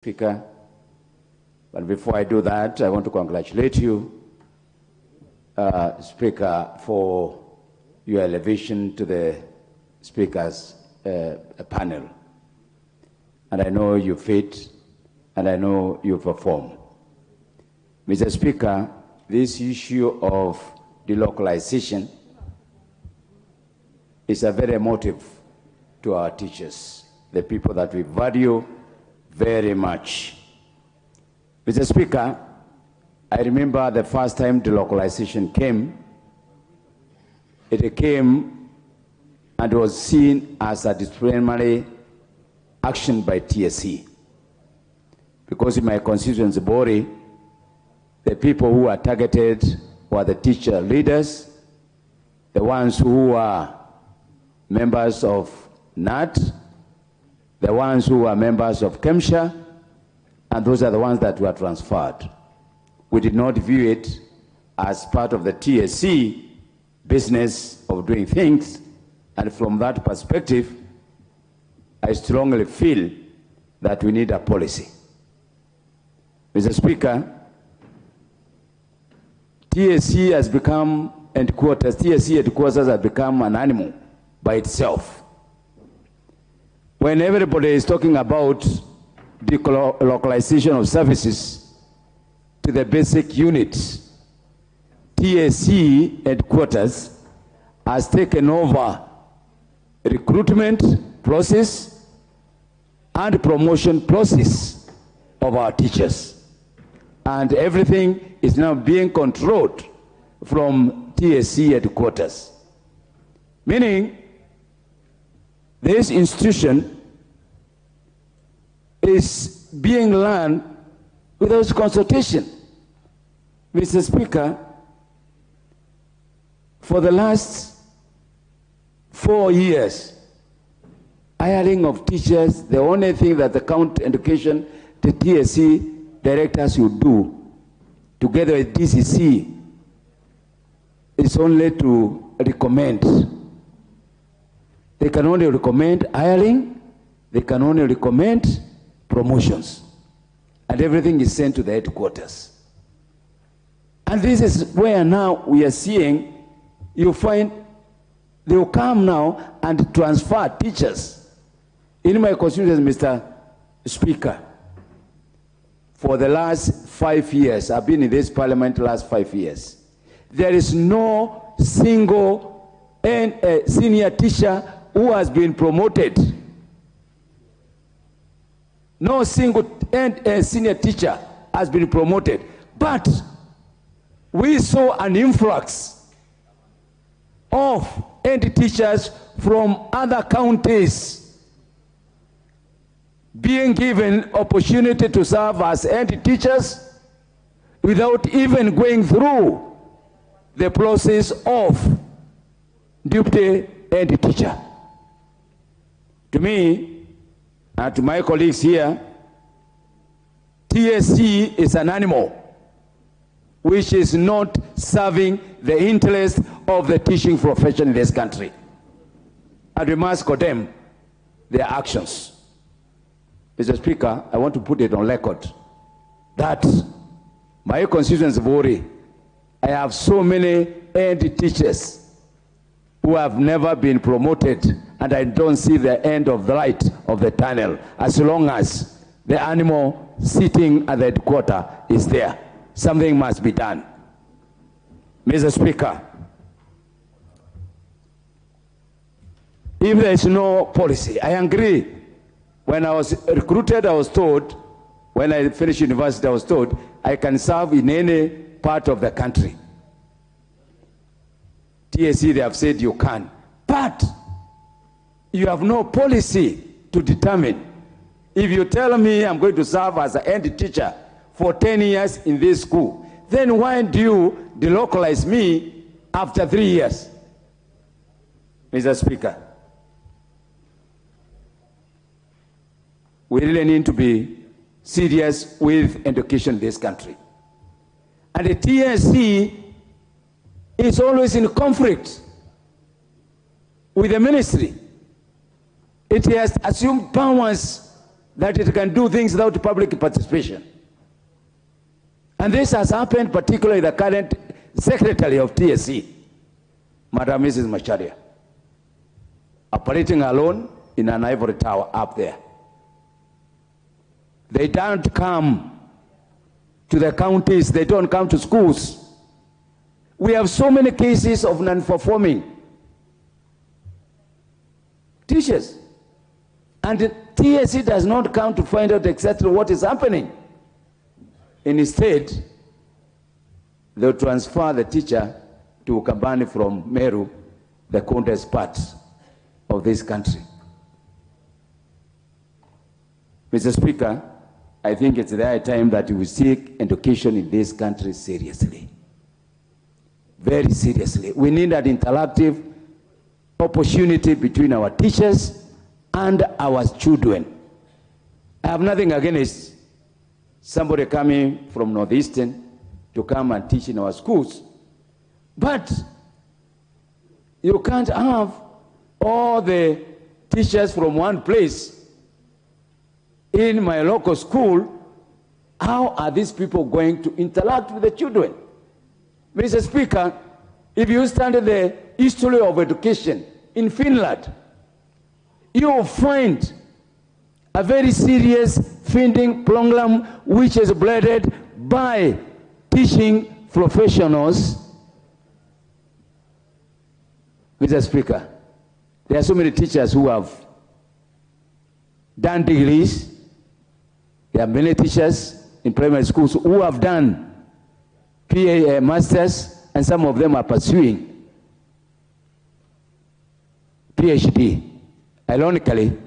Speaker. But before I do that, I want to congratulate you, Speaker, for your elevation to the Speaker's panel. And I know you fit, and I know you perform. Mr. Speaker, this issue of delocalization is a very emotive to our teachers, the people that we value very much. Mr. Speaker, I remember the first time delocalization came. It came and was seen as a disciplinary action by TSC. Because in my constituency body, the people who were targeted were the teacher leaders, the ones who were members of NAT, the ones who were members of KEMSHA, and those are the ones that were transferred. We did not view it as part of the TSC business of doing things, and from that perspective, I strongly feel that we need a policy. Mr. Speaker, TSC has become headquarters, TSC headquarters has become an animal by itself. When everybody is talking about delocalization of services to the basic units, TSC headquarters has taken over recruitment process and promotion process of our teachers. And everything is now being controlled from TSC headquarters. Meaning, this institution is being run without consultation. Mr. Speaker, for the last 4 years, hiring of teachers, the only thing that the county education, the TSC directors would do, together with DCC, is only to recommend. They can only recommend hiring, they can only recommend promotions, and everything is sent to the headquarters. And this is where now we are seeing, you find they will come now and transfer teachers. In my constituency, Mr. Speaker, for the last 5 years, I've been in this parliament the last 5 years, there is no single senior teacher who has been promoted. No single senior teacher has been promoted. But we saw an influx of head teachers from other counties being given opportunity to serve as head teachers without even going through the process of deputy head teacher. To me, and to my colleagues here, TSC is an animal which is not serving the interest of the teaching profession in this country. And we must condemn their actions. Mr. Speaker, I want to put it on record that my constituency worry, I have so many head teachers who have never been promoted, and I don't see the end of the light of the tunnel as long as the animal sitting at the headquarters is there. Something must be done. Mr. Speaker, if there is no policy, I agree. When I was recruited, I was told, when I finished university, I was told, I can serve in any part of the country. TSC, they have said you can. But you have no policy to determine. If you tell me I'm going to serve as a head teacher for 10 years in this school, then why do you delocalize me after 3 years? Mr. Speaker, we really need to be serious with education in this country. And the TSC is always in conflict with the ministry. It has assumed powers that it can do things without public participation. And this has happened particularly the current secretary of TSC, Madam Mrs. Macharia, operating alone in an ivory tower up there. They don't come to the counties, they don't come to schools. We have so many cases of non-performing teachers. And the TSC does not come to find out exactly what is happening. Instead, they'll transfer the teacher to Ukambani from Meru, the coldest part of this country. Mr. Speaker, I think it's the high time that we take education in this country seriously. Very seriously. We need an interactive opportunity between our teachers and our children. I have nothing against somebody coming from Northeastern to come and teach in our schools. But you can't have all the teachers from one place in my local school. How are these people going to interact with the children? Mr. Speaker, if you study the history of education in Finland, you will find a very serious feeding program which is blended by teaching professionals. Mr. Speaker, there are so many teachers who have done degrees. There are many teachers in primary schools who have done masters, and some of them are pursuing PhD. Ironically,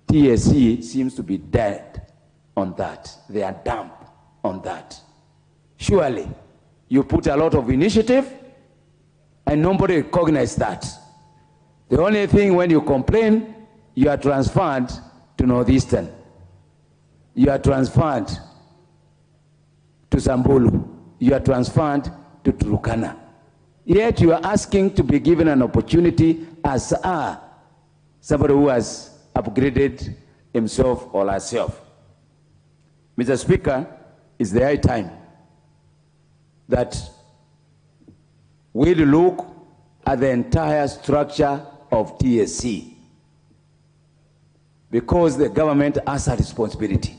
TSC seems to be dead on that. They are dumb on that. Surely, you put a lot of initiative and nobody recognizes that. The only thing when you complain, you are transferred to Northeastern. You are transferred to Samburu. You are transferred to Turkana. Yet you are asking to be given an opportunity as somebody who has upgraded himself or herself. Mr. Speaker, it's the high time that we look at the entire structure of TSC, because the government has a responsibility.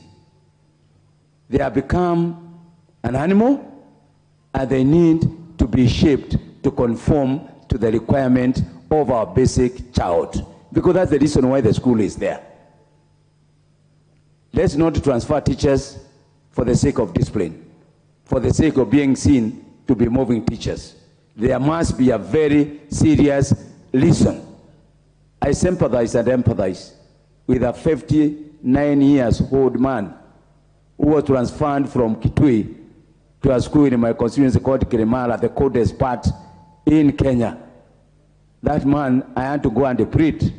They have become an animal and they need to be shaped to conform to the requirement of our basic child, because that's the reason why the school is there. Let's not transfer teachers for the sake of discipline, for the sake of being seen to be moving teachers. There must be a very serious lesson. I sympathize and empathize with a 59-year-old man who was transferred from Kitui to a school in my constituency called Kirimara, the coldest part in Kenya. That man, I had to go and plead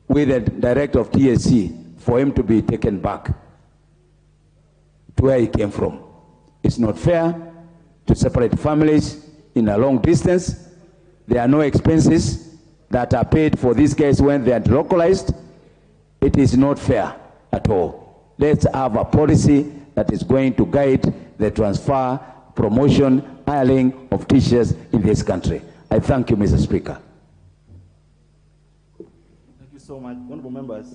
with the director of TSC for him to be taken back to where he came from. It's not fair to separate families in a long distance. There are no expenses that are paid for these guys when they are localized. It is not fair at all. Let's have a policy that is going to guide the transfer, promotion, hiring of teachers in this country. I thank you, Mr. Speaker. Thank you so much. Honorable members,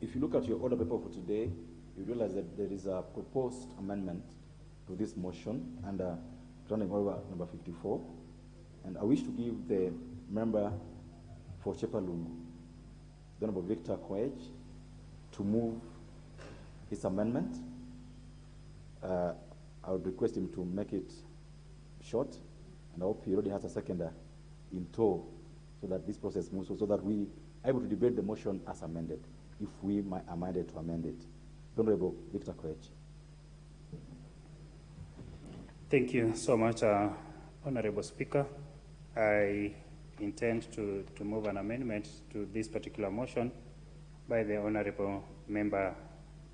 if you look at your order paper for today, you realize that there is a proposed amendment to this motion under running order number 54. And I wish to give the member for Chepalungu, the Honorable Victor Koech, to move his amendment. I would request him to make it short, and I hope he already has a seconder in tow so that this process moves, so that we are able to debate the motion as amended, if we are minded to amend it. The Honorable Victor Koech. Thank you so much, Honorable Speaker. I intend to move an amendment to this particular motion by the Honorable Member,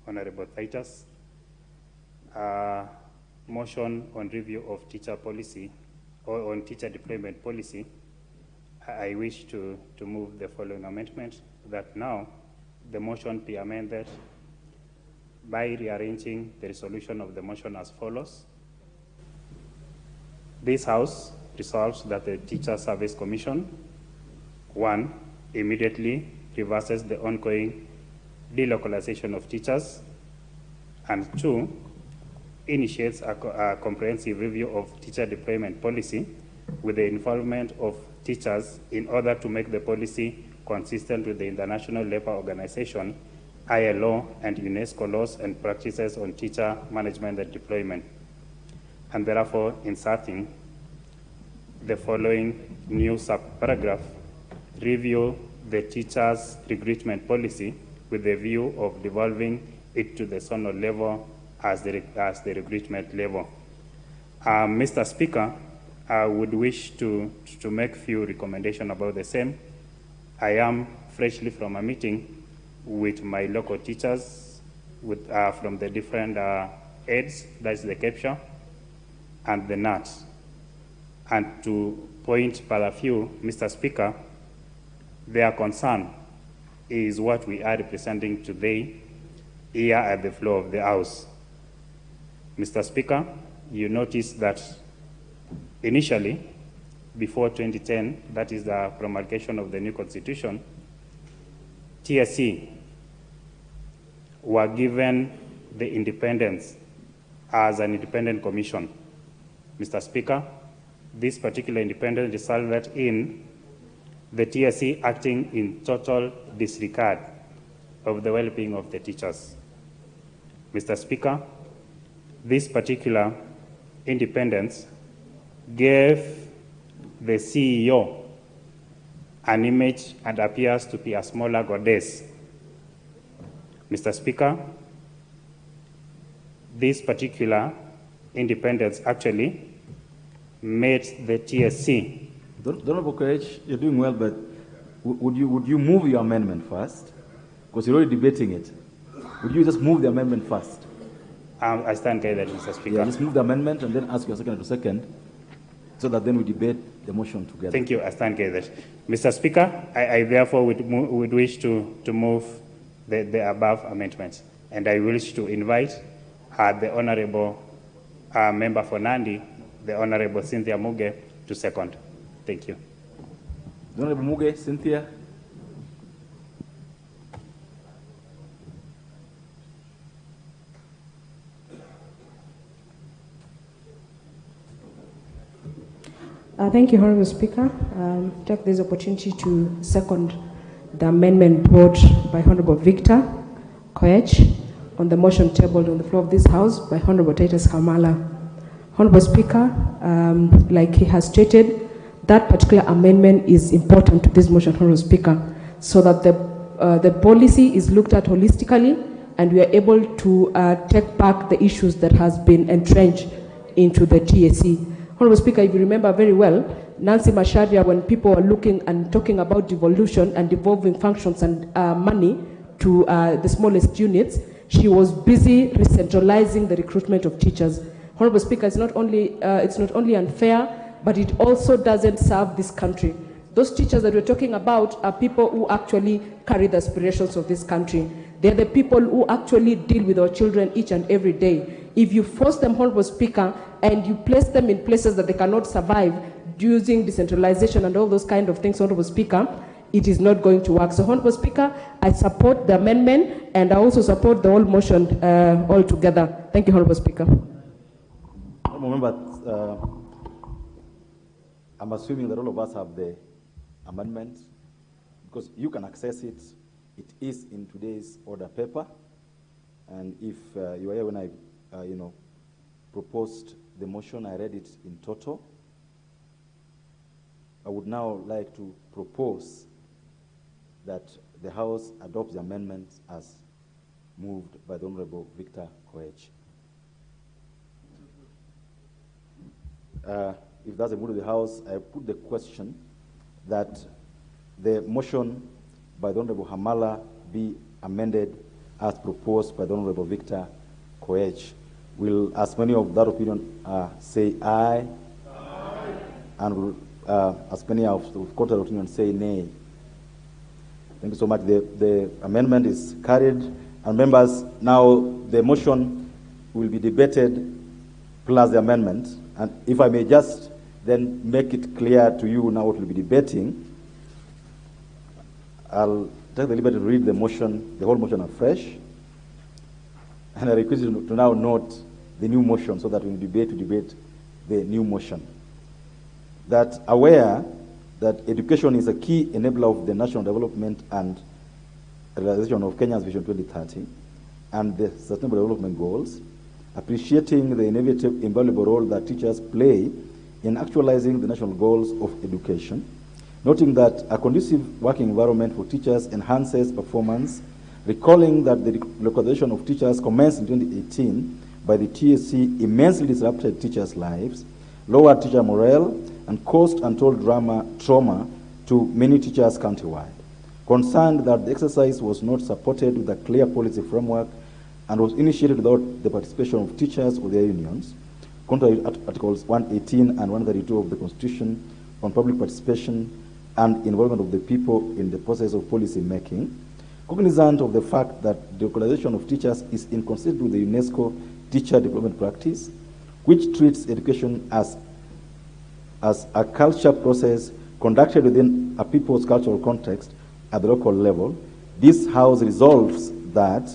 Honorable Titus. Motion on review of teacher policy, or on teacher deployment policy. I wish to move the following amendment, that now the motion be amended by rearranging the resolution of the motion as follows. This House resolves that the Teacher Service Commission, 1, immediately reverses the ongoing delocalization of teachers, and 2, initiates a comprehensive review of teacher deployment policy with the involvement of teachers in order to make the policy consistent with the International Labour Organization, ILO, and UNESCO laws and practices on teacher management and deployment, and therefore inserting the following new subparagraph: review the teachers' recruitment policy with the view of devolving it to the zonal level as the recruitment level. Mr. Speaker, I would wish to make few recommendations about the same. I am freshly from a meeting with my local teachers from the different aids, that's the CAPTCHA, and the NAT. And to point by a few, Mr. Speaker, their concern is what we are representing today here at the floor of the House. Mr. Speaker, you notice that initially, before 2010, that is the promulgation of the new constitution, TSC were given the independence as an independent commission. Mr. Speaker, this particular independence resulted in the TSC acting in total disregard of the well-being of the teachers. Mr. Speaker, this particular independence gave the CEO an image and appears to be a smaller goddess. Mr. Speaker, this particular independence actually made the TSC. Honorable Koech, you're doing well, but would you move your amendment first? Because you're already debating it. Would you just move the amendment first? I stand guided, Mr. Speaker. Yeah, just move the amendment and then ask your second to second, so that then we debate the motion together. Thank you. I stand guided. Mr. Speaker, I therefore would wish to move the above amendments, and I wish to invite the Honorable Member for Nandi, the Honorable Cynthia Muge, to second. Thank you. The Honorable Muge, Cynthia. Thank you, Honorable Speaker. Take this opportunity to second the amendment brought by Honorable Victor Koech on the motion tabled on the floor of this House by Honorable Titus Hamala. Honorable Speaker, like he has stated, that particular amendment is important to this motion, Honorable Speaker, so that the policy is looked at holistically and we are able to take back the issues that has been entrenched into the TSC. Honorable Speaker, if you remember very well, Nancy Macharia, when people were looking and talking about devolution and devolving functions and money to the smallest units, she was busy recentralizing the recruitment of teachers. Honorable Speaker, it's not only unfair, but it also doesn't serve this country. Those teachers that we're talking about are people who actually carry the aspirations of this country. They're the people who actually deal with our children each and every day. If you force them, Honorable Speaker, and you place them in places that they cannot survive using decentralization and all those kind of things, Honorable Speaker, it is not going to work. So, Honorable Speaker, I support the amendment and I also support the whole motion altogether. Thank you, Honorable Speaker. Remember, I'm assuming that all of us have the amendment because you can access it. It is in today's order paper. And if you were here when I, proposed the motion, I read it in total. I would now like to propose that the House adopts the amendment as moved by the Honorable Victor Koech. If that's a move of the House, I put the question that the motion by the Honorable Hamala be amended as proposed by the Honorable Victor Koech. Will as many of that opinion say aye? Aye. And will as many of the court of opinion say nay? Thank you so much. The amendment is carried. And members, now the motion will be debated plus the amendment. And if I may just then make it clear to you now what we'll be debating, I'll take the liberty to read the motion, the whole motion afresh. And I request you to now note the new motion so that when we debate the new motion. That aware that education is a key enabler of the national development and realization of Kenya's Vision 2030 and the Sustainable Development Goals, appreciating the invaluable role that teachers play in actualizing the national goals of education, noting that a conducive working environment for teachers enhances performance, recalling that the localization of teachers commenced in 2018 by the TSC immensely disrupted teachers' lives, lowered teacher morale, and caused untold trauma to many teachers countrywide. Concerned that the exercise was not supported with a clear policy framework and was initiated without the participation of teachers or their unions, contrary to Articles 118 and 132 of the Constitution on public participation and involvement of the people in the process of policy making, cognizant of the fact that the localization of teachers is inconsistent with the UNESCO teacher development practice, which treats education as a culture process conducted within a people's cultural context at the local level, this House resolves that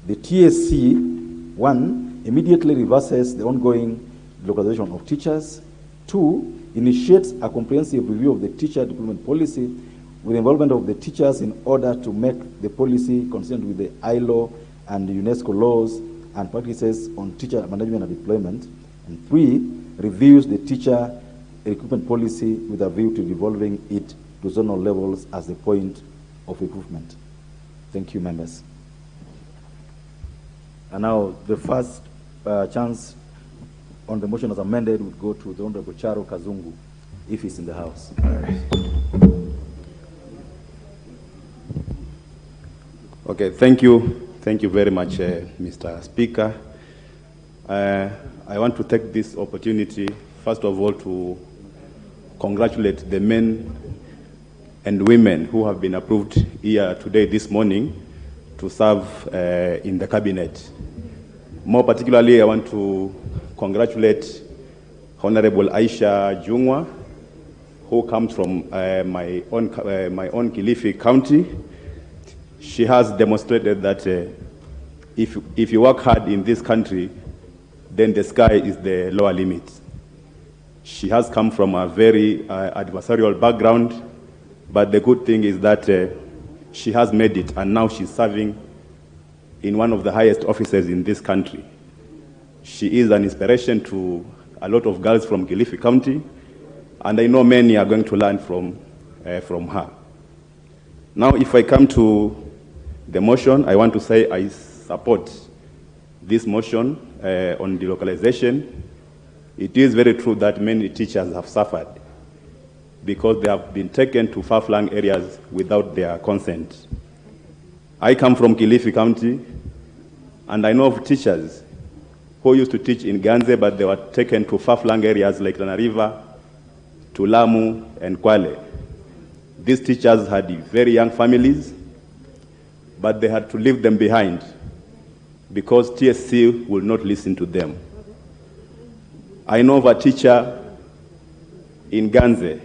the TSC, 1, immediately reverses the ongoing localization of teachers, 2, initiates a comprehensive review of the teacher development policy with the involvement of the teachers in order to make the policy consistent with the ILO and the UNESCO laws and practices on teacher management and deployment, and 3, reviews the teacher recruitment policy with a view to devolving it to zonal levels as the point of improvement. Thank you, members. And now the first chance on the motion as amended would go to the Honorable Charo Kazungu, if he's in the House. Okay, thank you. Thank you very much, Mr. Speaker. I want to take this opportunity, first of all, to congratulate the men and women who have been approved here today, this morning, to serve in the cabinet. More particularly, I want to congratulate Honorable Aisha Jungwa, who comes from my own Kilifi County. She has demonstrated that if you work hard in this country, then the sky is the lower limit. She has come from a very adversarial background, but the good thing is that she has made it, and now she's serving in one of the highest offices in this country. She is an inspiration to a lot of girls from Kilifi County, and I know many are going to learn from her. Now, if I come to the motion, I want to say I support this motion on delocalization. It is very true that many teachers have suffered because they have been taken to far-flung areas without their consent. I come from Kilifi County, and I know of teachers who used to teach in Ganze, but they were taken to far-flung areas like Tana River, to Lamu, and Kwale. These teachers had very young families, but they had to leave them behind because TSC will not listen to them. I know of a teacher in Ganze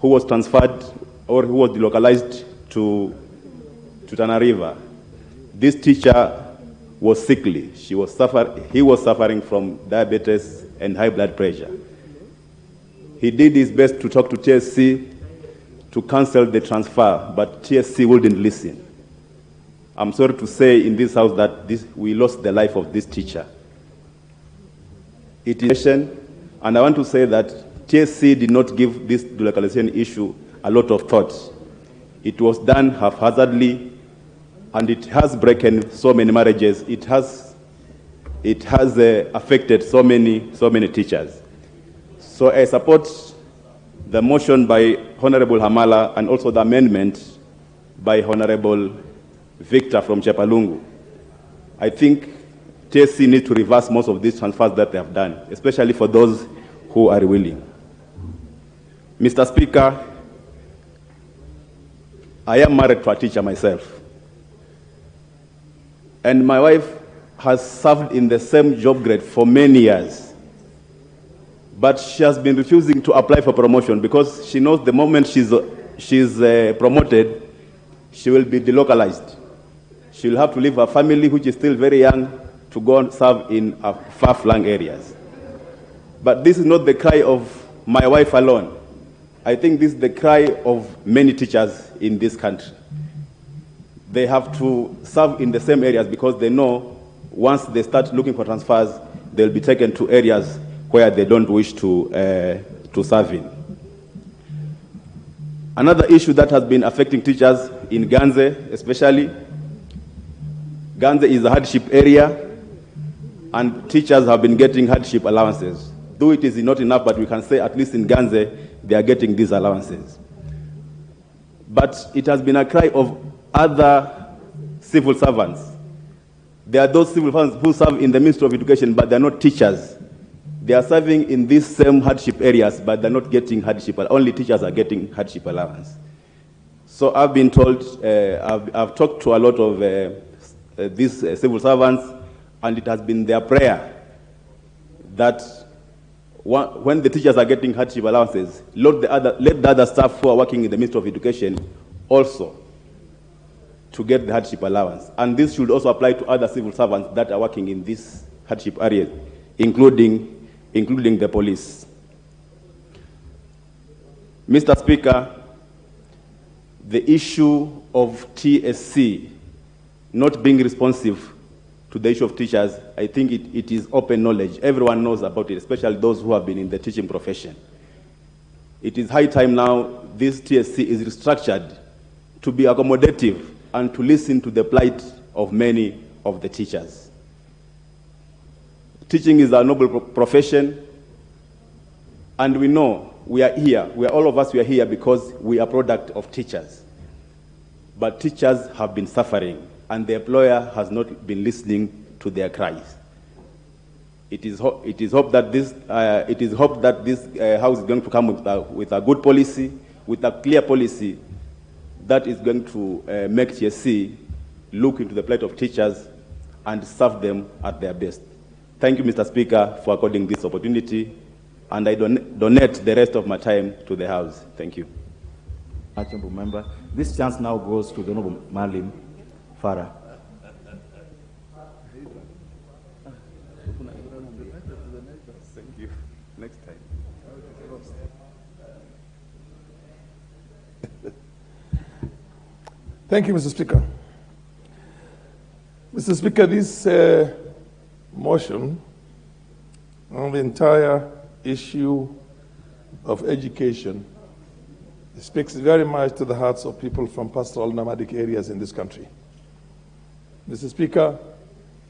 who was transferred or who was delocalized to Tana River. This teacher was sickly. He was suffering from diabetes and high blood pressure. He did his best to talk to TSC to cancel the transfer, but TSC wouldn't listen. I'm sorry to say in this house that we lost the life of this teacher. It is, and I want to say that TSC did not give this delocalization issue a lot of thought. It was done haphazardly, and it has broken so many marriages. It has affected so many teachers. So I support the motion by Honorable Hamala and also the amendment by Honorable Victor from Chepalungu. I think TSC needs to reverse most of these transfers that they have done, especially for those who are willing. Mr. Speaker, I am married to a teacher myself. And my wife has served in the same job grade for many years. But she has been refusing to apply for promotion because she knows the moment she's promoted, she will be delocalized. She will have to leave her family, which is still very young, to go and serve in far-flung areas. But this is not the cry of my wife alone. I think this is the cry of many teachers in this country. They have to serve in the same areas because they know once they start looking for transfers, they'll be taken to areas where they don't wish to serve in. Another issue that has been affecting teachers in Ganze, especially, Ganze is a hardship area, and teachers have been getting hardship allowances. Though it is not enough, but we can say at least in Ganze, they are getting these allowances. But it has been a cry of other civil servants. There are those civil servants who serve in the Ministry of Education, but they're not teachers. They are serving in these same hardship areas, but they're not getting hardship. Only teachers are getting hardship allowance. So I've been told, I've talked to a lot of these civil servants, and it has been their prayer that when the teachers are getting hardship allowances, let the other staff who are working in the Ministry of Education also to get the hardship allowance. And this should also apply to other civil servants that are working in these hardship areas, including the police. Mr. Speaker, the issue of TSC not being responsive to the issue of teachers, I think it is open knowledge. Everyone knows about it, especially those who have been in the teaching profession. It is high time now this TSC is restructured to be accommodative and to listen to the plight of many of the teachers. Teaching is a noble profession, and we know we are here. All of us are here because we are product of teachers. But teachers have been suffering, and the employer has not been listening to their cries. It is hoped that this House is going to come with a good policy, with a clear policy that is going to make TSC look into the plight of teachers and serve them at their best. Thank you, Mr. Speaker, for according this opportunity, and I donate the rest of my time to the House. Thank you. Honourable Member, this chance now goes to the Honourable Maalim Farah. Thank you. Next time. Thank you, Mr. Speaker. Mr. Speaker, this motion on the entire issue of education speaks very much to the hearts of people from pastoral nomadic areas in this country. Mr. Speaker,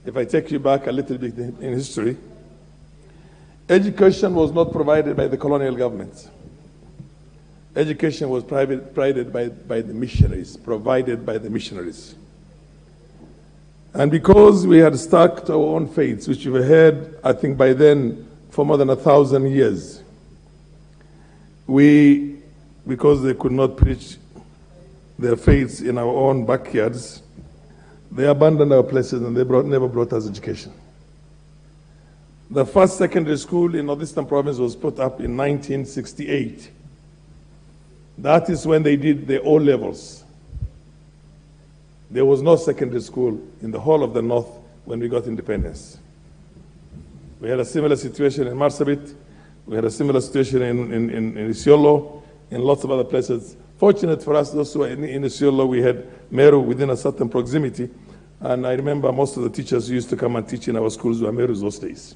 if I take you back a little bit in history, education was not provided by the colonial government. Education was provided by the missionaries, provided by the missionaries. And because we had stuck to our own faiths, which we've had, I think by then, for more than 1,000 years, because they could not preach their faiths in our own backyards, they abandoned our places and they never brought us education. The first secondary school in Northeastern Province was put up in 1968. That is when they did the O levels. There was no secondary school in the whole of the North when we got independence. We had a similar situation in Marsabit. We had a similar situation in Isiolo, in lots of other places. Fortunate for us, those who were in Isiolo, we had Meru within a certain proximity. And I remember most of the teachers who used to come and teach in our schools were Merus those days.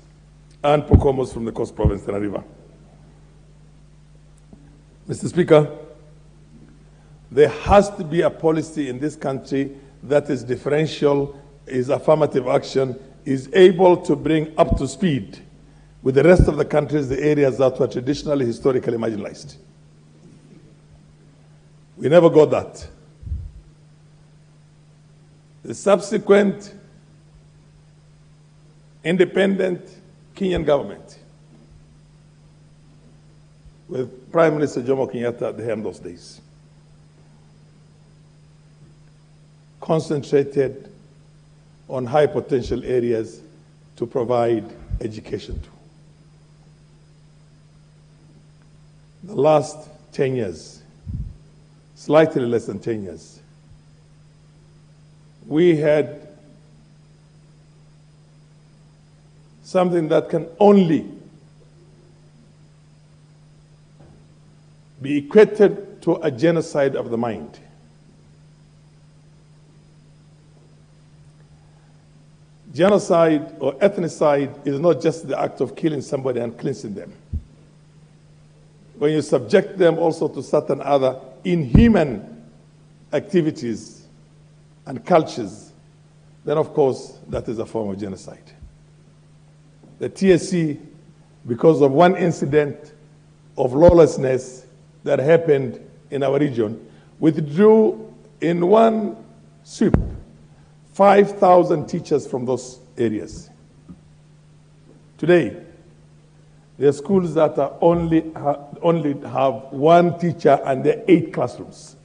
And Pokomos from the Coast Province, Tana River. Mr. Speaker, there has to be a policy in this country that is differential, is affirmative action, is able to bring up to speed with the rest of the countries the areas that were traditionally, historically marginalized. We never got that. The subsequent independent Kenyan government, with Prime Minister Jomo Kenyatta at the helm those days, concentrated on high potential areas to provide education to. The last 10 years, slightly less than 10 years, we had something that can only be equated to a genocide of the mind. Genocide or ethnocide is not just the act of killing somebody and cleansing them. When you subject them also to certain other inhuman activities and cultures, then of course that is a form of genocide. The TSC, because of one incident of lawlessness that happened in our region, withdrew in one sweep 5,000 teachers from those areas. Today, there are schools that are only have one teacher and there are 8 classrooms.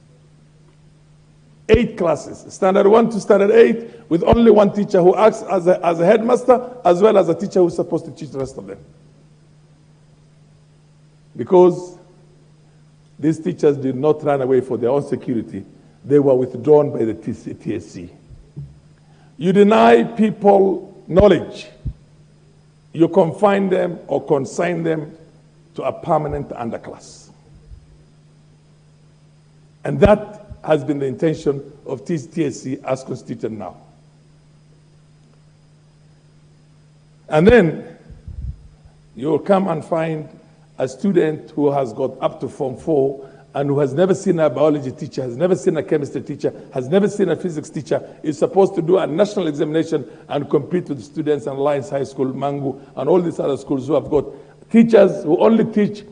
8 classes, standard 1 to standard 8, with only one teacher who acts as a headmaster, as well as a teacher who's supposed to teach the rest of them. Because these teachers did not run away for their own security, they were withdrawn by the TSC. You deny people knowledge, you confine them or consign them to a permanent underclass. And that has been the intention of TSC as constituted now. And then you will come and find a student who has got up to Form 4 and who has never seen a biology teacher, has never seen a chemistry teacher, has never seen a physics teacher, is supposed to do a national examination and compete with students in Alliance High School, Mangu, and all these other schools who have got teachers who only teach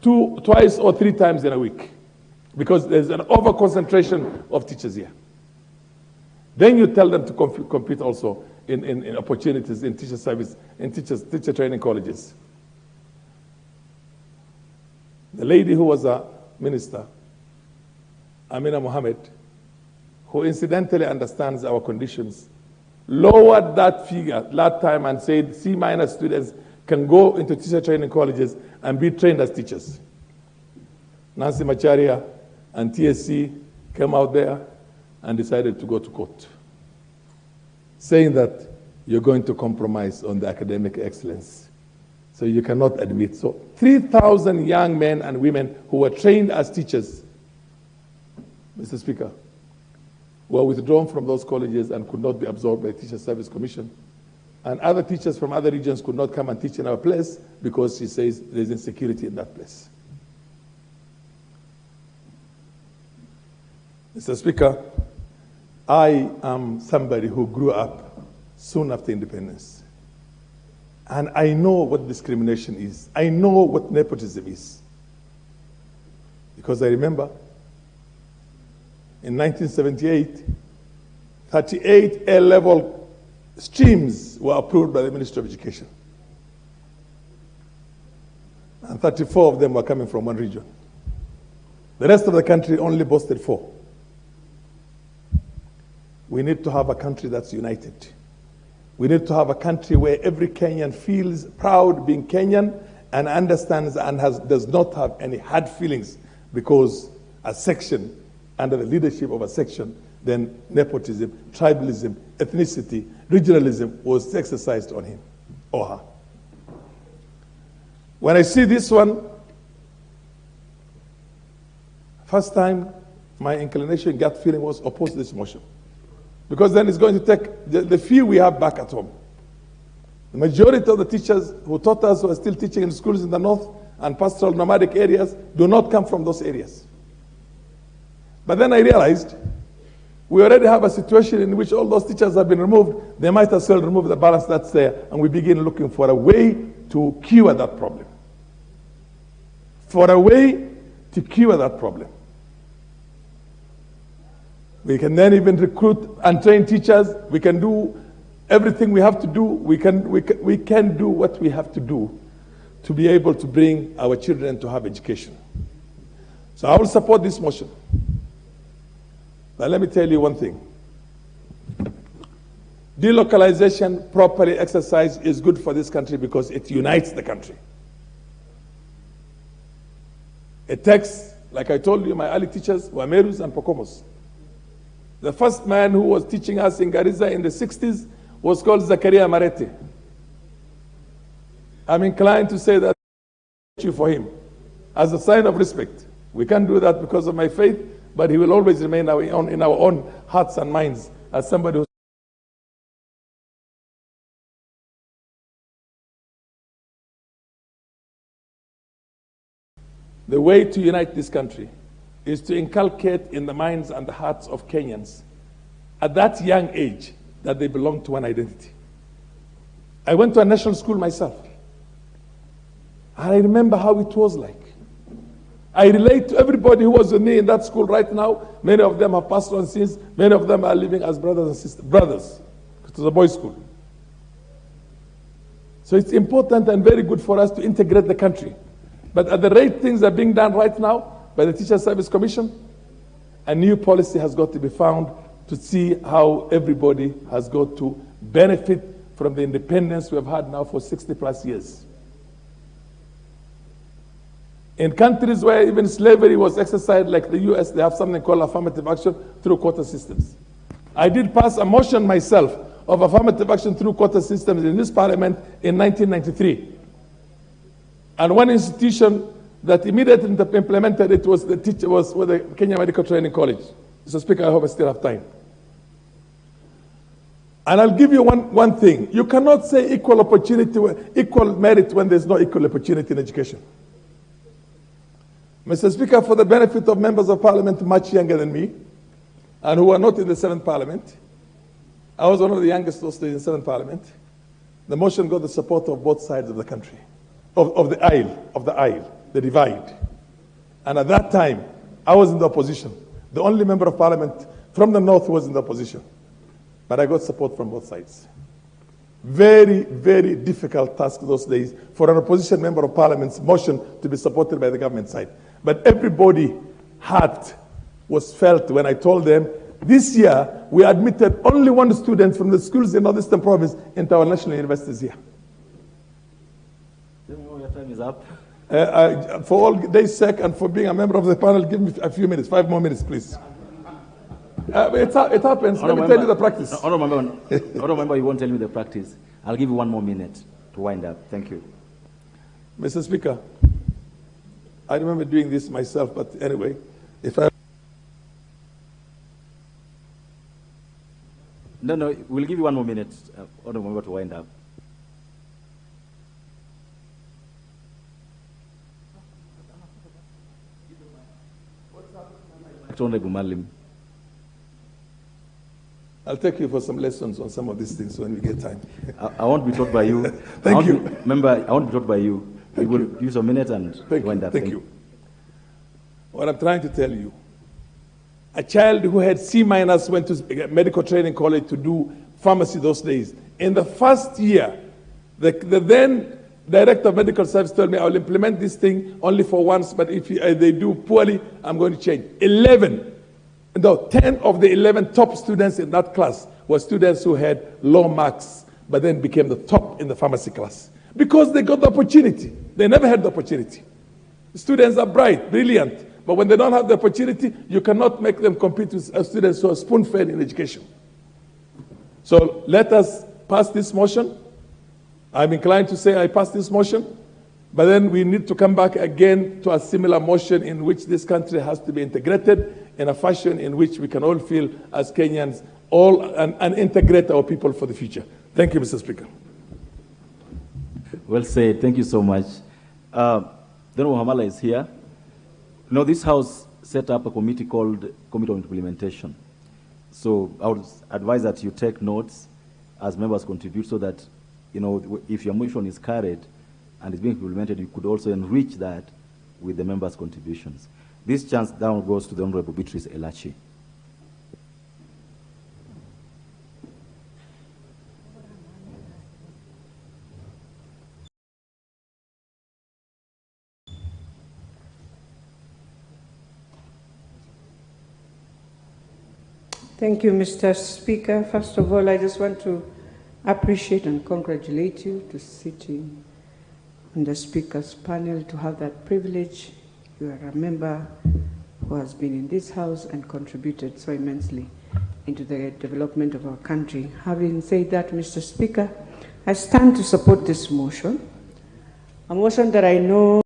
twice or 3 times in a week, because there's an over-concentration of teachers here. Then you tell them to compete also in opportunities in teacher service, in teacher training colleges. The lady who was a minister, Amina Mohammed, who incidentally understands our conditions, lowered that figure that time and said C- students can go into teacher training colleges and be trained as teachers. Nancy Macharia and TSC came out there and decided to go to court, saying that you're going to compromise on the academic excellence. So you cannot admit. So 3,000 young men and women who were trained as teachers, Mr. Speaker, were withdrawn from those colleges and could not be absorbed by the Teacher Service Commission. And other teachers from other regions could not come and teach in our place because she says there's insecurity in that place. Mr. Speaker, I am somebody who grew up soon after independence. And I know what discrimination is. I know what nepotism is. Because I remember in 1978, 38 A-level streams were approved by the Ministry of Education. And 34 of them were coming from one region. The rest of the country only boasted 4. We need to have a country that's united. We need to have a country where every Kenyan feels proud being Kenyan and understands and does not have any hard feelings because a section, under the leadership of a section, then nepotism, tribalism, ethnicity, regionalism was exercised on him or her. When I see this one, first time my inclination, gut feeling was opposed to this motion. Because then it's going to take the few we have back at home. The majority of the teachers who taught us, who are still teaching in schools in the north and pastoral nomadic areas, do not come from those areas. But then I realized we already have a situation in which all those teachers have been removed. They might as well remove the balance that's there, and we begin looking for a way to cure that problem. For a way to cure that problem. We can then even recruit and train teachers. We can do everything we have to do. We can do what we have to do to be able to bring our children to have education. So I will support this motion. But let me tell you one thing. Delocalization properly exercised is good for this country because it unites the country. It takes, like I told you, my early teachers were Merus and Pokomos. The first man who was teaching us in Garissa in the 60s was called Zakaria Marete. I'm inclined to say that you for him as a sign of respect. We can't do that because of my faith, but he will always remain in our own hearts and minds as somebody who. The way to unite this country is to inculcate in the minds and the hearts of Kenyans at that young age that they belong to one identity. I went to a national school myself, and I remember how it was like. I relate to everybody who was with me in that school right now. Many of them have passed on since. Many of them are living as brothers and sisters. Brothers. It was a boys' school. So it's important and very good for us to integrate the country. But at the rate things are being done right now by the Teacher Service Commission, a new policy has got to be found to see how everybody has got to benefit from the independence we have had now for 60 plus years. In countries where even slavery was exercised, like the US, they have something called affirmative action through quota systems. I did pass a motion myself of affirmative action through quota systems in this parliament in 1993. And one institution that immediately implemented it was the Kenya Medical Training College. Mr. Speaker, I hope I still have time. And I'll give you one thing. You cannot say equal opportunity, equal merit when there's no equal opportunity in education. Mr. Speaker, for the benefit of members of parliament much younger than me, and who are not in the 7th parliament, I was one of the youngest those days in the 7th parliament. The motion got the support of both sides of the country, of the aisle, the divide. And at that time, I was in the opposition. The only member of parliament from the north who was in the opposition. But I got support from both sides. Very, very difficult task those days for an opposition member of parliament's motion to be supported by the government side. But everybody's heart was felt when I told them, this year we admitted only one student from the schools in Northeastern Province into our national universities here. Your time is up. For all days' sake and for being a member of the panel, give me a few minutes, 5 more minutes, please. It happens. Let me tell you the practice. I don't remember you won't tell me the practice. I'll give you 1 more minute to wind up. Thank you. Mr. Speaker, I remember doing this myself, but anyway, if I... No, we'll give you 1 more minute. I don't remember to wind up. Honorable Malim. I'll take you for some lessons on some of these things when we get time. I won't be taught by you. Thank you. Remember, I won't be taught by you. We will use a minute and wind up. Thank you. What I'm trying to tell you, a child who had C- went to medical training college to do pharmacy those days. In the first year, the then director of medical service told me, I will implement this thing only for once, but if they do poorly, I'm going to change. 10 of the 11 top students in that class were students who had low marks, but then became the top in the pharmacy class. Because they got the opportunity. They never had the opportunity. Students are bright, brilliant, but when they don't have the opportunity, you cannot make them compete with students who are spoon-fed in education. So let us pass this motion. I'm inclined to say I pass this motion, but then we need to come back again to a similar motion in which this country has to be integrated in a fashion in which we can all feel as Kenyans and integrate our people for the future. Thank you, Mr. Speaker. Well said. Thank you so much. Then Muhammad is here. Now, this House set up a committee called Committee on Implementation. So I would advise that you take notes as members contribute so that, if your motion is carried and is being implemented, you could also enrich that with the members' contributions. This chance now goes to the Honorable Beatrice Elachi. Thank you, Mr. Speaker. First of all, I just want to appreciate and congratulate you to sitting on the Speaker's panel, to have that privilege. You are a member who has been in this House and contributed so immensely into the development of our country. Having said that, Mr. Speaker, I stand to support this motion, a motion that I know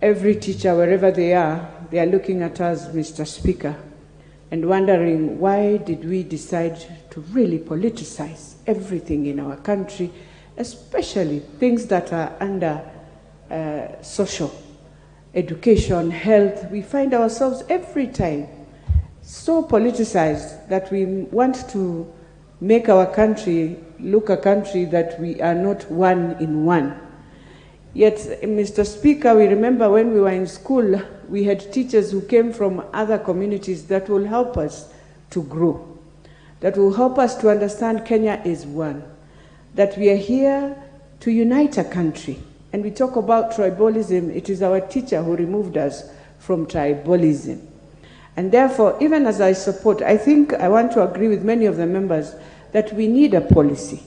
every teacher, wherever they are looking at us, Mr. Speaker, and wondering why did we decide to really politicize everything in our country, especially things that are under social, education, health. We find ourselves every time so politicized that we want to make our country look a country that we are not one in one. Yet, Mr. Speaker, we remember when we were in school, we had teachers who came from other communities that will help us to grow, that will help us to understand Kenya is one, that we are here to unite a country. And we talk about tribalism, it is our teacher who removed us from tribalism. And therefore, even as I support, I think I want to agree with many of the members that we need a policy.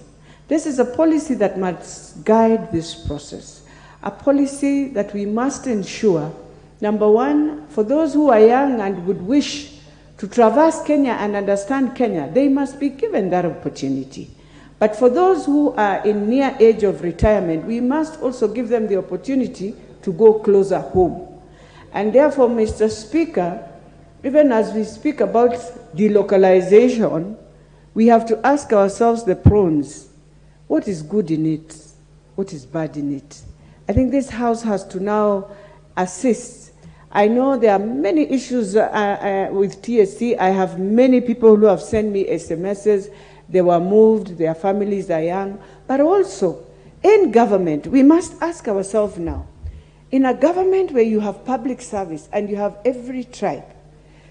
This is a policy that must guide this process. A policy that we must ensure, number one, for those who are young and would wish to traverse Kenya and understand Kenya, they must be given that opportunity. But for those who are in near age of retirement, we must also give them the opportunity to go closer home. And therefore, Mr. Speaker, even as we speak about delocalization, we have to ask ourselves the pros. What is good in it? What is bad in it? I think this House has to now assist. I know there are many issues with TSC. I have many people who have sent me SMSs. They were moved, their families are young. But also, in government, we must ask ourselves now, in a government where you have public service and you have every tribe,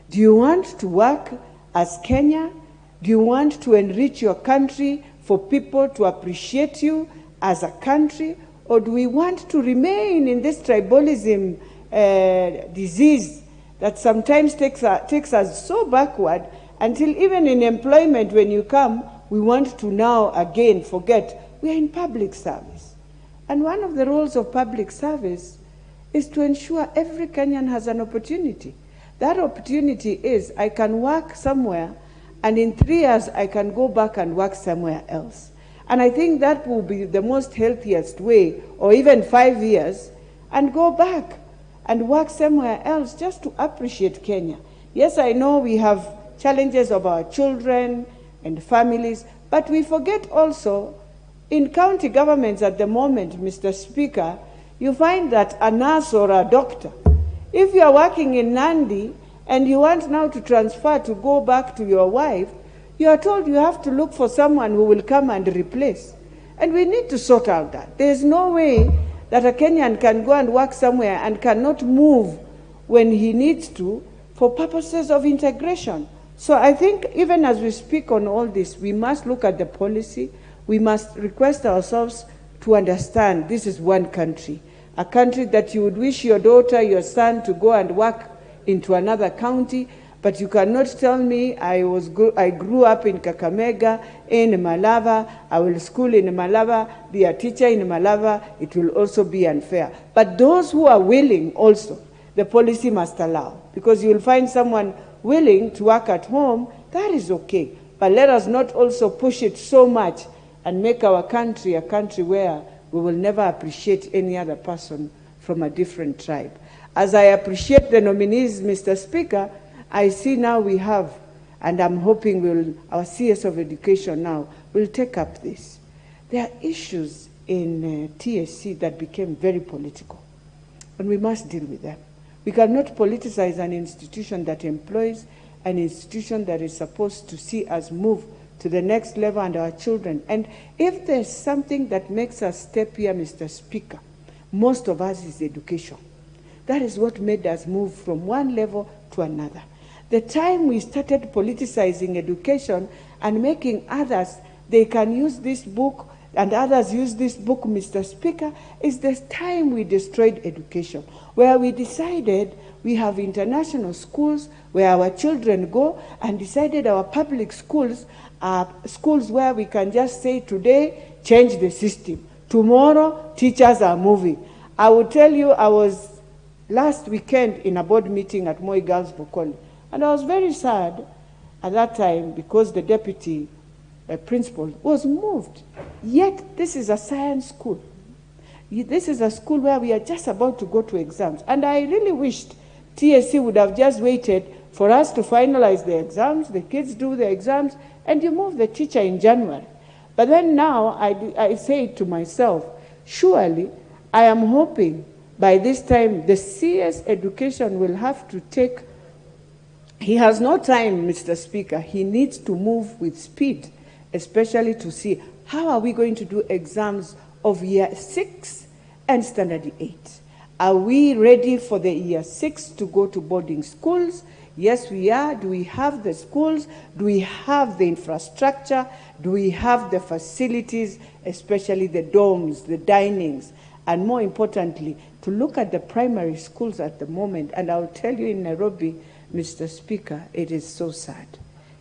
do you want to work as Kenya? Do you want to enrich your country for people to appreciate you as a country? Or do we want to remain in this tribalism disease that sometimes takes us so backward until even in employment, when you come, we want to now again forget we are in public service. And one of the roles of public service is to ensure every Kenyan has an opportunity. That opportunity is I can work somewhere and in 3 years I can go back and work somewhere else. And I think that will be the most healthiest way, or even 5 years, and go back and work somewhere else just to appreciate Kenya. Yes, I know we have challenges of our children and families, but we forget also in county governments at the moment, Mr. Speaker, you find that a nurse or a doctor, if you are working in Nandi and you want now to transfer to go back to your wife, you are told you have to look for someone who will come and replace. And we need to sort out that. There is no way that a Kenyan can go and work somewhere and cannot move when he needs to for purposes of integration. So I think even as we speak on all this, we must look at the policy. We must request ourselves to understand this is one country, a country that you would wish your daughter, your son to go and work into another county. But you cannot tell me I grew up in Kakamega, in Malava, I will school in Malava, be a teacher in Malava. It will also be unfair. But those who are willing also, the policy must allow. Because you will find someone willing to work at home, that is okay. But let us not also push it so much and make our country a country where we will never appreciate any other person from a different tribe. As I appreciate the nominees, Mr. Speaker, I see now we have, and I'm hoping our CS of Education now will take up this. There are issues in TSC that became very political, and we must deal with them. We cannot politicize an institution that employs, an institution that is supposed to see us move to the next level and our children. And if there's something that makes us step here, Mr. Speaker, most of us is education. That is what made us move from one level to another. The time we started politicizing education and making others, they can use this book and others use this book, Mr. Speaker, is the time we destroyed education, where we decided we have international schools where our children go, and decided our public schools are schools where we can just say today, change the system. Tomorrow, teachers are moving. I will tell you, I was last weekend in a board meeting at Moi Girls Bukoli, and I was very sad at that time because the deputy principal was moved. Yet, this is a science school. This is a school where we are just about to go to exams. And I really wished TSC would have just waited for us to finalize the exams, the kids do the exams, and you move the teacher in January. But then now I say to myself, surely I am hoping by this time the CS education will have to take, he has no time, Mr. Speaker. He needs to move with speed, especially to see how are we going to do exams of year 6 and standard 8. Are we ready for the year 6 to go to boarding schools? Yes, we are. Do we have the schools? Do we have the infrastructure? Do we have the facilities, especially the dorms, the dinings? And more importantly, to look at the primary schools at the moment. And I'll tell you in Nairobi, Mr. Speaker, it is so sad.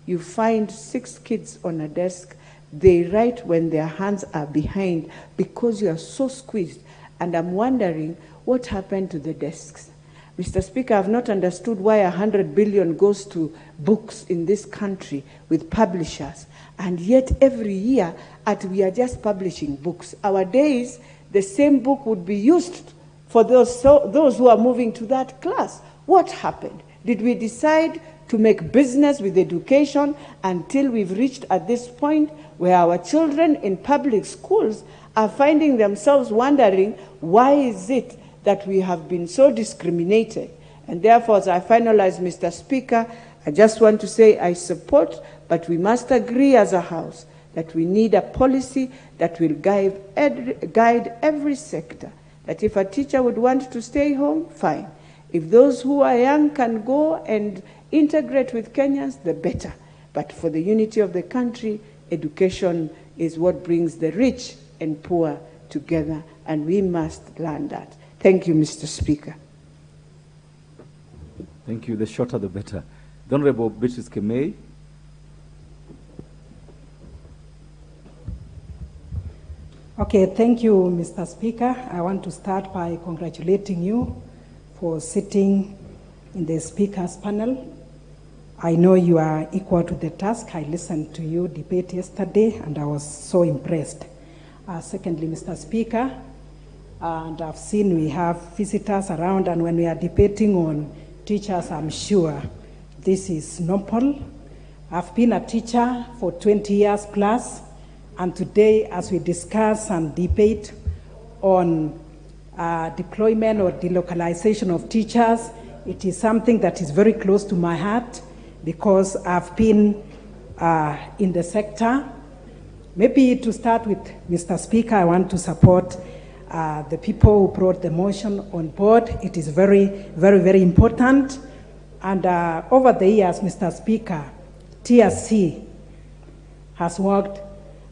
You find 6 kids on a desk. They write when their hands are behind because you are so squeezed. And I'm wondering what happened to the desks. Mr. Speaker, I've not understood why 100 billion goes to books in this country with publishers. And yet every year we are just publishing books. Our days, the same book would be used for those who are moving to that class. What happened? Did we decide to make business with education until we've reached at this point where our children in public schools are finding themselves wondering, why is it that we have been so discriminated? And therefore, as I finalize, Mr. Speaker, I just want to say I support, but we must agree as a House that we need a policy that will guide every sector. That if a teacher would want to stay home, fine. If those who are young can go and integrate with Kenyans, the better. But for the unity of the country, education is what brings the rich and poor together, and we must learn that. Thank you, Mr. Speaker. Thank you. The shorter, the better. The Honorable Beatrice Kemei. Okay, thank you, Mr. Speaker. I want to start by congratulating you for sitting in the Speaker's panel. I know you are equal to the task. I listened to you debate yesterday, and I was so impressed. Secondly, Mr. Speaker, and I've seen we have visitors around, and when we are debating on teachers, I'm sure this is normal. I've been a teacher for 20 years plus, and today, as we discuss and debate on deployment or delocalization of teachers, it is something that is very close to my heart because I've been in the sector. Maybe to start with, Mr. Speaker, I want to support the people who brought the motion on board. It is very, very, very important. And over the years, Mr. Speaker, TSC has worked,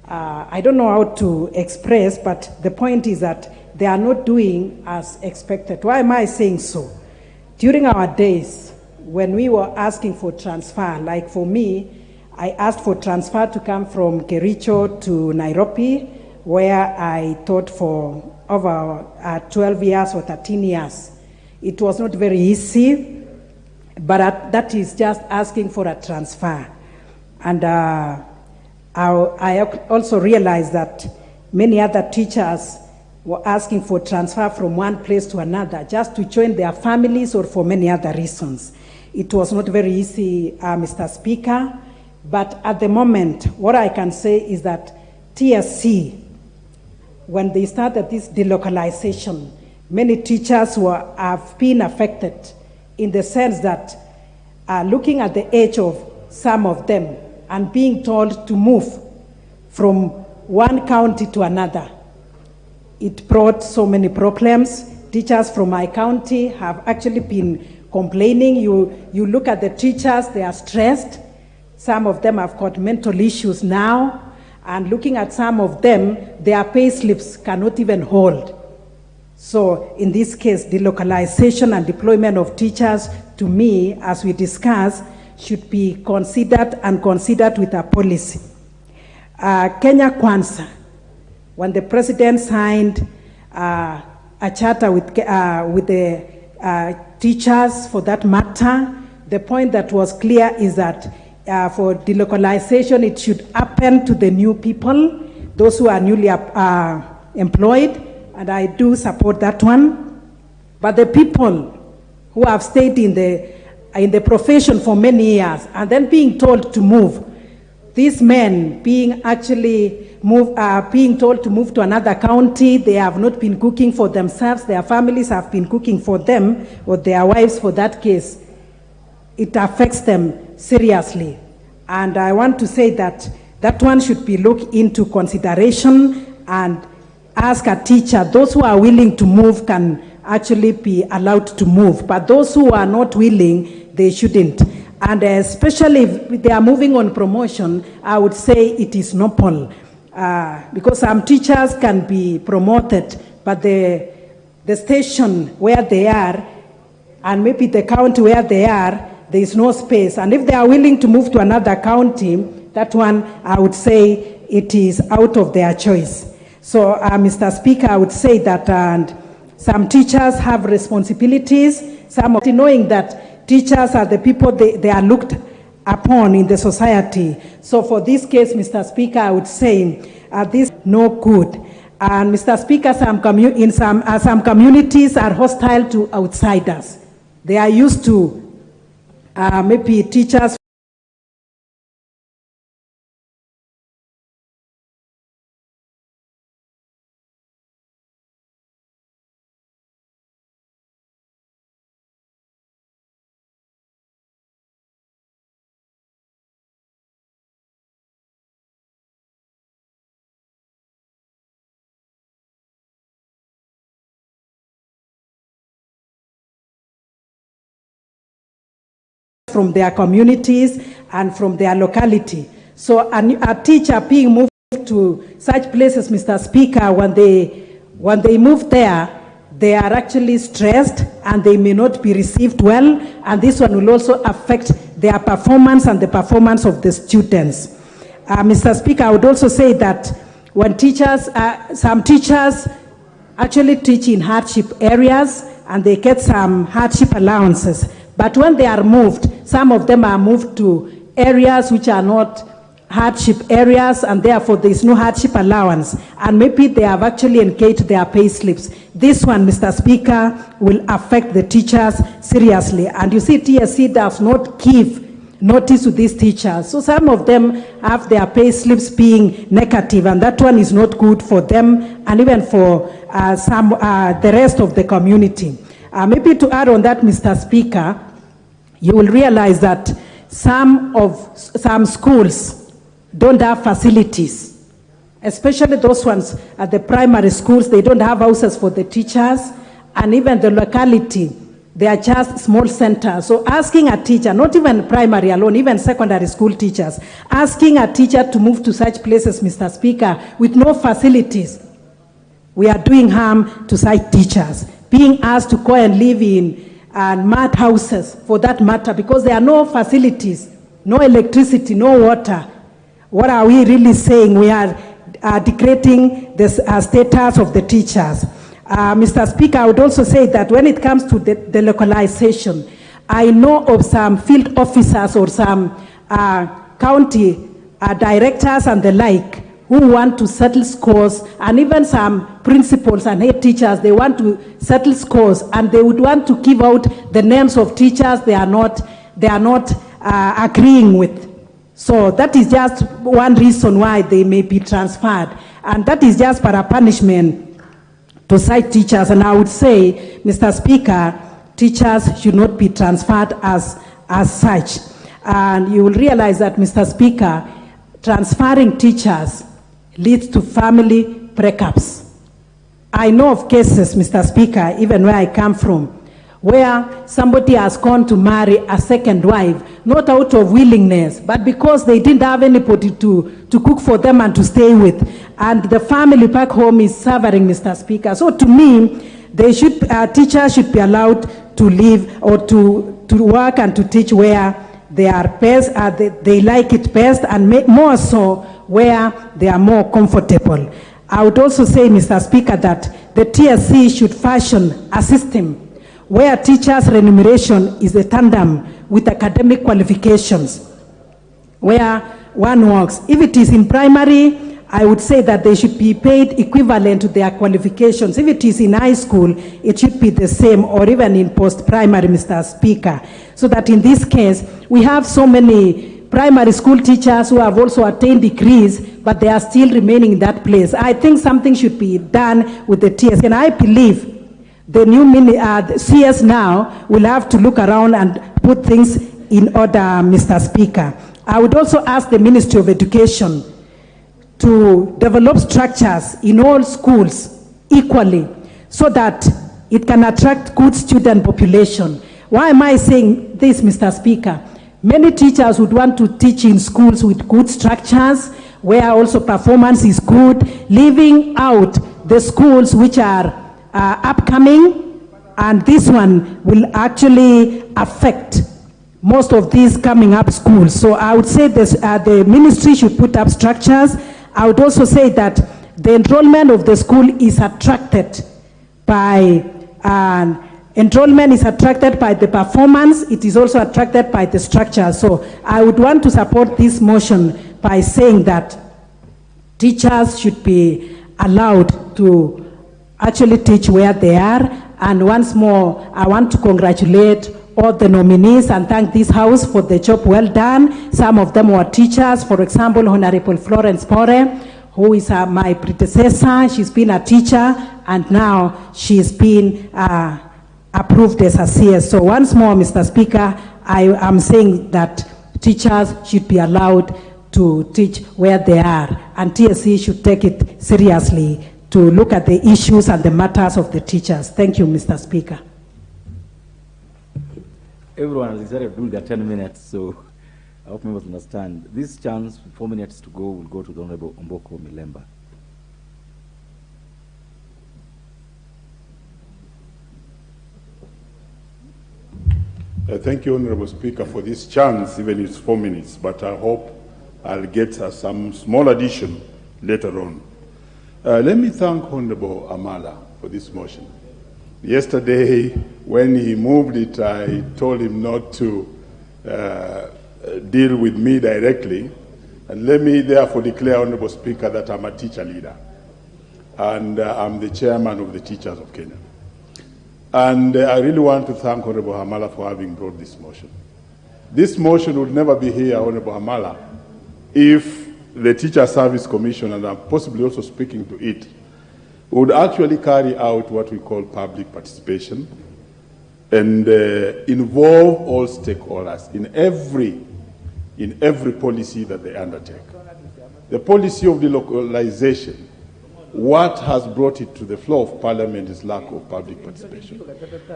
I don't know how to express, but the point is that they are not doing as expected. Why am I saying so? During our days, when we were asking for transfer, like for me, I asked for transfer to come from Kericho to Nairobi, where I taught for over 12 years or 13 years. It was not very easy, but that is just asking for a transfer. And I also realized that many other teachers were asking for transfer from one place to another, just to join their families or for many other reasons. It was not very easy, Mr. Speaker, but at the moment, what I can say is that TSC, when they started this delocalization, many teachers have been affected in the sense that looking at the age of some of them and being told to move from one county to another, it brought so many problems. Teachers from my county have actually been complaining. You look at the teachers, they are stressed. Some of them have got mental issues now. And looking at some of them, their pay slips cannot even hold. So in this case, the localization and deployment of teachers, to me, as we discussed, should be considered and considered with a policy. Kenya Kwanza, when the president signed a charter with the teachers for that matter, the point that was clear is that for delocalization, it should happen to the new people, those who are newly employed, and I do support that one. But the people who have stayed in the profession for many years and then being told to move, these men being told to move to another county, they have not been cooking for themselves, their families have been cooking for them, or their wives for that case. It affects them seriously. And I want to say that that one should be looked into consideration and ask a teacher. Those who are willing to move can actually be allowed to move, but those who are not willing, they shouldn't. And especially if they are moving on promotion, I would say it is noble, because some teachers can be promoted, but the station where they are, and maybe the county where they are, there is no space. And if they are willing to move to another county, that one, I would say it is out of their choice. So, Mr. Speaker, I would say that some teachers have responsibilities, some of knowing that teachers are the people they are looked upon in the society. So for this case, Mr. Speaker, I would say this no good. And Mr. Speaker, some communities are hostile to outsiders. They are used to maybe teachers from their communities and from their locality. So a teacher being moved to such places, Mr. Speaker, when they move there, they are actually stressed and they may not be received well, and this one will also affect their performance and the performance of the students. Mr. Speaker, I would also say that when teachers, some teachers actually teach in hardship areas and they get some hardship allowances. But when they are moved, some of them are moved to areas which are not hardship areas, and therefore there is no hardship allowance. And maybe they have actually engaged their pay slips. This one, Mr. Speaker, will affect the teachers seriously. And you see, TSC does not give notice to these teachers. So some of them have their pay slips being negative, and that one is not good for them and even for the rest of the community. Maybe to add on that, Mr. Speaker, you will realize that some schools don't have facilities, especially those ones at the primary schools. They don't have houses for the teachers, and even the locality, they are just small centers. So asking a teacher, not even primary alone, even secondary school teachers, asking a teacher to move to such places, Mr. Speaker, with no facilities, we are doing harm to such teachers. Being asked to go and live in mud houses, for that matter, because there are no facilities, no electricity, no water. What are we really saying? We are degrading the status of the teachers. Mr. Speaker, I would also say that when it comes to the localization, I know of some field officers or some county directors and the like who want to settle scores, and even some principals and head teachers, they want to settle scores, and they would want to give out the names of teachers they are not agreeing with. So that is just one reason why they may be transferred, and that is just for a punishment to such teachers. And I would say, Mr. Speaker, teachers should not be transferred as such. And you will realize that, Mr. Speaker, transferring teachers leads to family breakups. I know of cases, Mr. Speaker, even where I come from, where somebody has gone to marry a second wife, not out of willingness, but because they didn't have anybody to cook for them and to stay with. And the family back home is suffering, Mr. Speaker. So to me, teachers should be allowed to live or to work and to teach where they are best, they like it best, and more so where they are more comfortable. I would also say, Mr. Speaker, that the TSC should fashion a system where teachers' remuneration is a tandem with academic qualifications, where one works. If it is in primary, I would say that they should be paid equivalent to their qualifications. If it is in high school, it should be the same, or even in post-primary, Mr. Speaker. So that in this case, we have so many primary school teachers who have also attained degrees, but they are still remaining in that place. I think something should be done with the TS, and I believe the new CS now will have to look around and put things in order, Mr. Speaker. I would also ask the Ministry of Education to develop structures in all schools equally so that it can attract good student population. Why am I saying this, Mr. Speaker? Many teachers would want to teach in schools with good structures, where also performance is good, leaving out the schools which are upcoming, and this one will actually affect most of these coming up schools. So I would say this, the ministry should put up structures. I would also say that the enrollment of the school is attracted by the performance. It is also attracted by the structure. So I would want to support this motion by saying that teachers should be allowed to actually teach where they are. And once more, I want to congratulate all the nominees and thank this House for the job well done. Some of them were teachers. For example, Honorable Florence Pore, who is my predecessor. She's been a teacher, and now she's been approved as a CS. So once more, Mr. Speaker, I am saying that teachers should be allowed to teach where they are, and TSC should take it seriously to look at the issues and the matters of the teachers. Thank you, Mr. Speaker. Everyone has decided to do their 10 minutes, so I hope members understand. This chance, 4 minutes to go, will go to the Honorable Omboko Milemba. Thank you, Honorable Speaker, for this chance, even if it's 4 minutes, but I hope I'll get some small addition later on. Let me thank Honorable Amala for this motion. Yesterday, when he moved it, I told him not to deal with me directly. And let me therefore declare, Honorable Speaker, that I'm a teacher leader. And I'm the chairman of the Teachers of Kenya. And I really want to thank Honorable Hamala for having brought this motion. This motion would never be here, Honorable Hamala, if the Teacher Service Commission, and I'm possibly also speaking to it, would actually carry out what we call public participation and involve all stakeholders in every policy that they undertake. The policy of delocalization, what has brought it to the floor of Parliament is lack of public participation,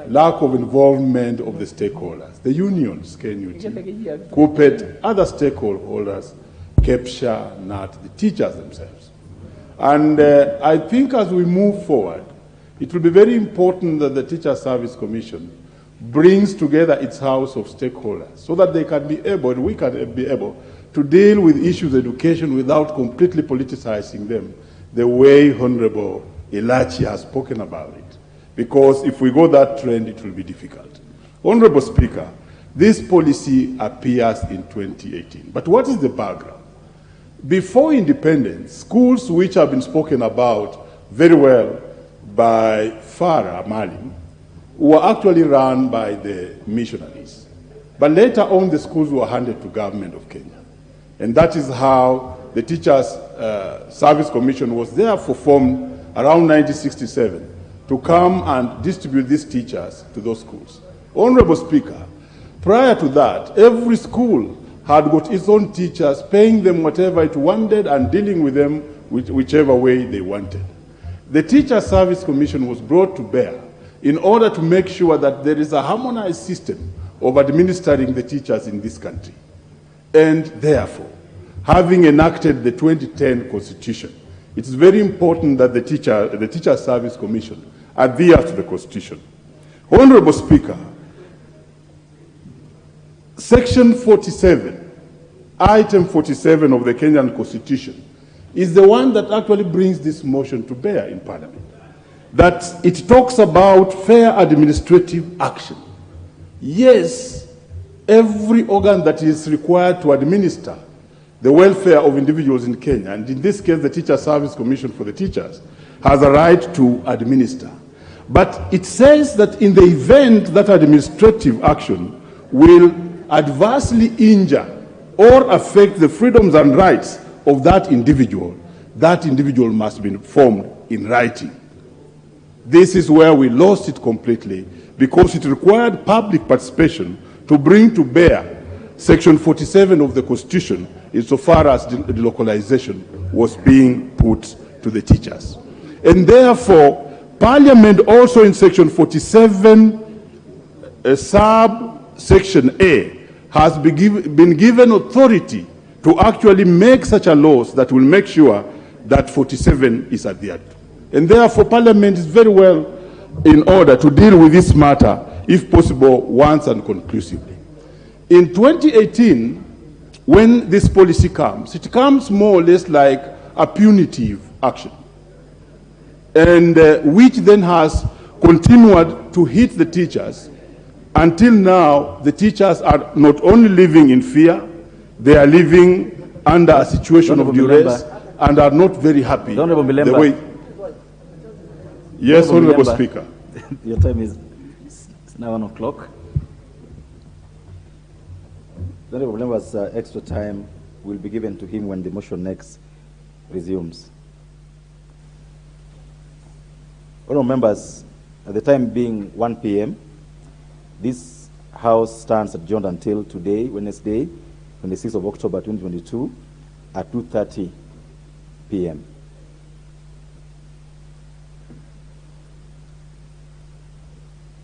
lack of involvement of the stakeholders, the unions, KNUT, KUPPET, other stakeholders, KEPSHA, NAT, the teachers themselves. And I think as we move forward, it will be very important that the Teacher Service Commission brings together its house of stakeholders so that they can be able, and we can be able, to deal with issues of education without completely politicizing them, the way Honorable Elachi has spoken about it. Because if we go that trend, it will be difficult. Honorable Speaker, this policy appears in 2018. But what is the background? Before independence, schools which have been spoken about very well by Farah Maalim were actually run by the missionaries. But later on, the schools were handed to government of Kenya. And that is how the Teachers Service Commission was therefore formed around 1967 to come and distribute these teachers to those schools. Honorable Speaker, prior to that, every school had got its own teachers, paying them whatever it wanted and dealing with them whichever way they wanted. The Teacher Service Commission was brought to bear in order to make sure that there is a harmonized system of administering the teachers in this country. And therefore, having enacted the 2010 Constitution, it is very important that the Teacher Service Commission adheres to the Constitution. Honorable Speaker, Section 47, Item 47 of the Kenyan Constitution is the one that actually brings this motion to bear in Parliament. That it talks about fair administrative action. Yes, every organ that is required to administer the welfare of individuals in Kenya, and in this case the Teacher Service Commission for the teachers, has a right to administer. But it says that in the event that administrative action will adversely injure or affect the freedoms and rights of that individual must be informed in writing. This is where we lost it completely, because it required public participation to bring to bear Section 47 of the Constitution insofar as the delocalization was being put to the teachers. And therefore, Parliament also in Section 47, subsection A, has been given authority to actually make such a laws that will make sure that 47 is adhered to. And therefore, Parliament is very well in order to deal with this matter, if possible, once and conclusively. In 2018, when this policy comes, it comes more or less like a punitive action, and which then has continued to hit the teachers. Until now, the teachers are not only living in fear, they are living under a situation of duress and are not very happy. The way. Yes, Honorable Speaker. Your time is now 1 o'clock. Honorable members, extra time will be given to him when the motion next resumes. Honorable members, at the time being 1 p.m., this House stands adjourned until today, Wednesday, 26th of October 2022, at 2:30 p.m.